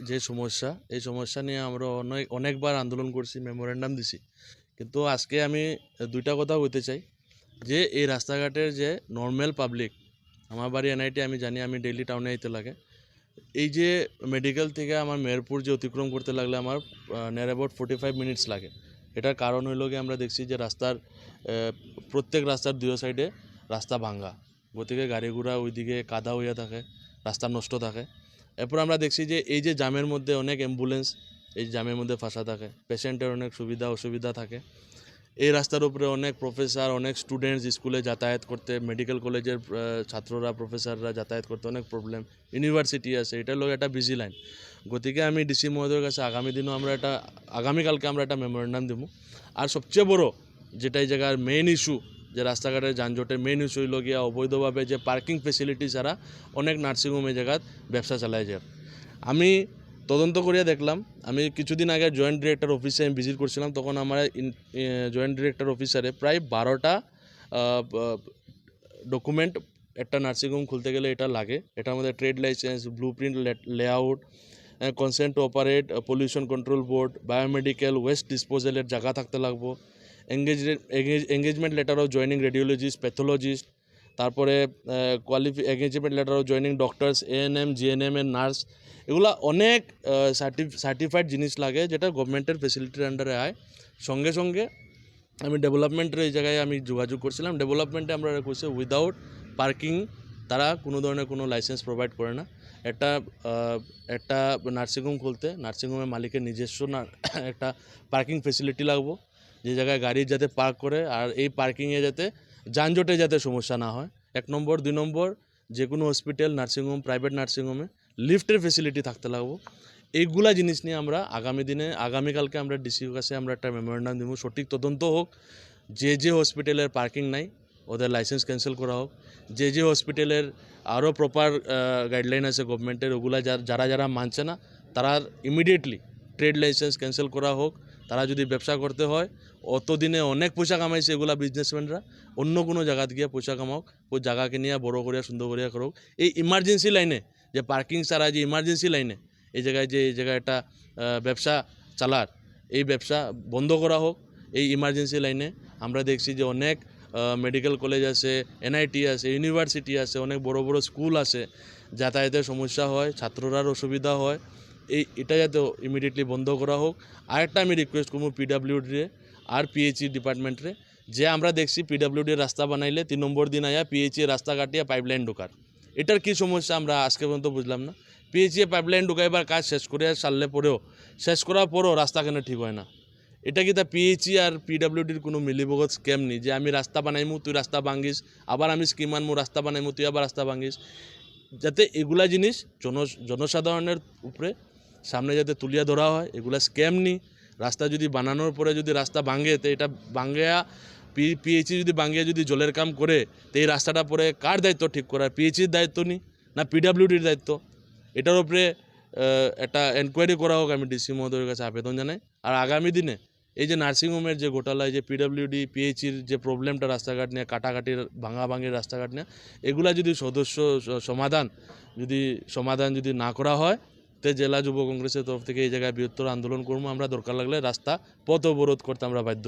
যে সমস্যা, এই সমস্যা নিয়ে আমরা অনেকবার আন্দোলন করছি, মেমোরেন্ডাম দিছি। কিন্তু আজকে আমি দুইটা কথা বলতে চাই যে এই রাস্তাঘাটের যে নর্মাল পাবলিক, আমার বাড়ি এনআইটি, আমি জানি, আমি ডেইলি টাউনে আইতে লাগে। এই যে মেডিকেল থেকে আমার মেহেরপুর যে অতিক্রম করতে লাগলে আমার নিয়ার অ্যাবাউট 45 মিনিটস লাগে। এটার কারণ হইল গিয়ে আমরা দেখছি যে রাস্তার প্রত্যেক রাস্তার দুই সাইডে রাস্তা ভাঙ্গা, গতিকে গাড়ি ঘোড়া ওইদিকে কাদা হইয়া থাকে, রাস্তা নষ্ট থাকে। এরপর আমরা দেখছি যে এই যে জামের মধ্যে অনেক অ্যাম্বুলেন্স এই জামের মধ্যে ফাঁসা থাকে, পেশেন্টের অনেক সুবিধা অসুবিধা থাকে। এই রাস্তার উপরে অনেক প্রফেসর, অনেক স্টুডেন্টস স্কুলে যাতায়াত করতে, মেডিকেল কলেজের ছাত্ররা, প্রফেসররা যাতায়াত করতে অনেক প্রবলেম। ইউনিভার্সিটি আছে, এটার লোক একটা বিজি লাইন। গতিকে আমি ডিসি মহোদয়ের কাছে আগামীকালকে আমরা একটা মেমোরেন্ডাম দেবো। আর সবচেয়ে বড় যেটা এই জায়গার মেইন ইস্যু, যে রাস্তাঘাটের যানজটের মেইন ইস্যু হইল গিয়া অবৈধভাবে যে পার্কিং ফেসিলিটি ছাড়া অনেক নার্সিংহোম এই জায়গায় ব্যবসা চালায় যায়। আমি তদন্ত করিয়া দেখলাম, আমি কিছুদিন আগে জয়েন্ট ডিরেক্টর অফিসে আমি ভিজিট করছিলাম, তখন আমার জয়েন্ট ডিরেক্টর অফিসারে প্রায় 12টা ডকুমেন্ট একটা নার্সিংহোম খুলতে গেলে এটা লাগে। এটার মধ্যে trade licence, blue print, layout, consent to operate, pollution control board, biomedical waste ডিসপোজালের জায়গা থাকতে লাগবো, engagement letter of joining radiologist, pathologist, তারপরে engagement letter of joining doctors, ANM, GNM এর নার্স। এগুলা অনেক সার্টিফাইড জিনিস লাগে, যেটা গভর্নমেন্টের ফেসিলিটির আন্ডারে আয়। সঙ্গে সঙ্গে আমি ডেভেলপমেন্টের এই জায়গায় আমি যোগাযোগ করছিলাম। ডেভেলপমেন্টে আমরা কইছে উইদাউট পার্কিং তারা কোনো ধরনের কোনো লাইসেন্স প্রোভাইড করে না। একটা নার্সিংহোম খুলতে নার্সিংহোমের মালিকের নিজস্ব একটা পার্কিং ফেসিলিটি লাগবো, যে জায়গায় গাড়ি যাতে পার্ক করে, আর এই পার্কিংয়ে যাতে যানজটে যাতে সমস্যা না হয়। 1 নম্বর। 2 নম্বর, যে কোনো হসপিটাল, নার্সিংহোম, প্রাইভেট নার্সিংহোমে লিফটের ফেসিলিটি থাকতে লাগবো। এইগুলা জিনিস নিয়ে আমরা আগামীকালকে আমরা ডিসির কাছে আমরা একটা মেমোরেন্ডাম দিব। সঠিক তদন্ত হোক, যে হসপিটালের পার্কিং নাই ওদের লাইসেন্স ক্যান্সেল করা হোক, যে হসপিটালের আরও প্রপার গাইডলাইন আছে গভর্নমেন্টের, ওগুলা যারা মানছে না তারা ইমিডিয়েটলি ট্রেড লাইসেন্স ক্যান্সেল করা হোক। তারা যদি ব্যবসা করতে হয়, অতদিনে অনেক পয়সা কামাইছে এগুলা বিজনেসম্যানরা, অন্য কোনো জায়গাতে গিয়ে পয়সা কামাওক, ওই জায়গাকে নিয়ে বড় করিয়া সুন্দর করিয়া করুক। এই ইমার্জেন্সি লাইনে যে পার্কিং ছাড়া যে ইমার্জেন্সি লাইনে এই জায়গায় একটা ব্যবসা চালার, এই ব্যবসা বন্ধ করা হোক। এই ইমার্জেন্সি লাইনে আমরা দেখছি যে অনেক মেডিকেল কলেজ আছে, এনআইটি আছে, ইউনিভার্সিটি আছে, অনেক বড় বড় স্কুল আছে, যাতায়াতের সমস্যা হয়, ছাত্ররার অসুবিধা হয়। এটা যাতে ইমিডিয়েটলি বন্ধ করা হোক। আরেকটা আমি রিকোয়েস্ট করবো পিডাব্লিউডি আর পিএইচই ডিপার্টমেন্টরে, যে আমরা দেখছি পিডাব্লিউডি রাস্তা বানাইলে 3 নম্বর দিন আয়া পিএইচই রাস্তা কাটিয়া পাইপলাইন ঢোকার। এটার কি সমস্যা আমরা আজকে পর্যন্ত বুঝলাম না। পিএইচই পাইপলাইন ঢুকাইবার কাজ শেষ করার পরেও রাস্তা কেন ঠিক হয় না? এটা কি তা পিএইচই আর পিডাব্লিউডির কোনো মিলিভগত স্ক্যাম নেই, যে আমি রাস্তা বানাইমু তুই রাস্তা ভাঙ্গিস, আবার আমি স্কিম আনমু রাস্তা বানাইমু তুই আবার রাস্তা ভাঙ্গিস? যাতে এগুলা জিনিস জনসাধারণের উপরে সামনে যাতে তুলিয়া ধরা হয়, এগুলা স্ক্যাম নি। রাস্তা যদি বানানোর পরে যদি রাস্তা ভাঙ্গে, তো এটা ভাঙ্গিয়া পিএইচই যদি ভাঙ্গিয়া যদি জলের কাম করে, তো এই রাস্তাটা পরে কার দায়িত্ব ঠিক করার? পিএইচির দায়িত্ব নি না পিডাব্লিউডির দায়িত্ব? এটার উপরে একটা এনকোয়ারি করা হোক, আমি ডিসি মহোদয়ের কাছে আবেদন জানাই। আর আগামী দিনে এই যে নার্সিংহোমের যে ঘোটালায়, যে পিডাব্লিউডি পিএইচির যে প্রবলেমটা রাস্তাঘাট নিয়ে, কাটাকাটির ভাঙাভাঙির রাস্তাঘাট নিয়ে, এগুলা যদি সমাধান যদি না করা হয়, তো জেলা যুব কংগ্রেসের তরফ থেকে এই জায়গায় বৃহত্তর আন্দোলন করবো আমরা। দরকার লাগলে পথ অবরোধ করতে আমরা বাধ্য।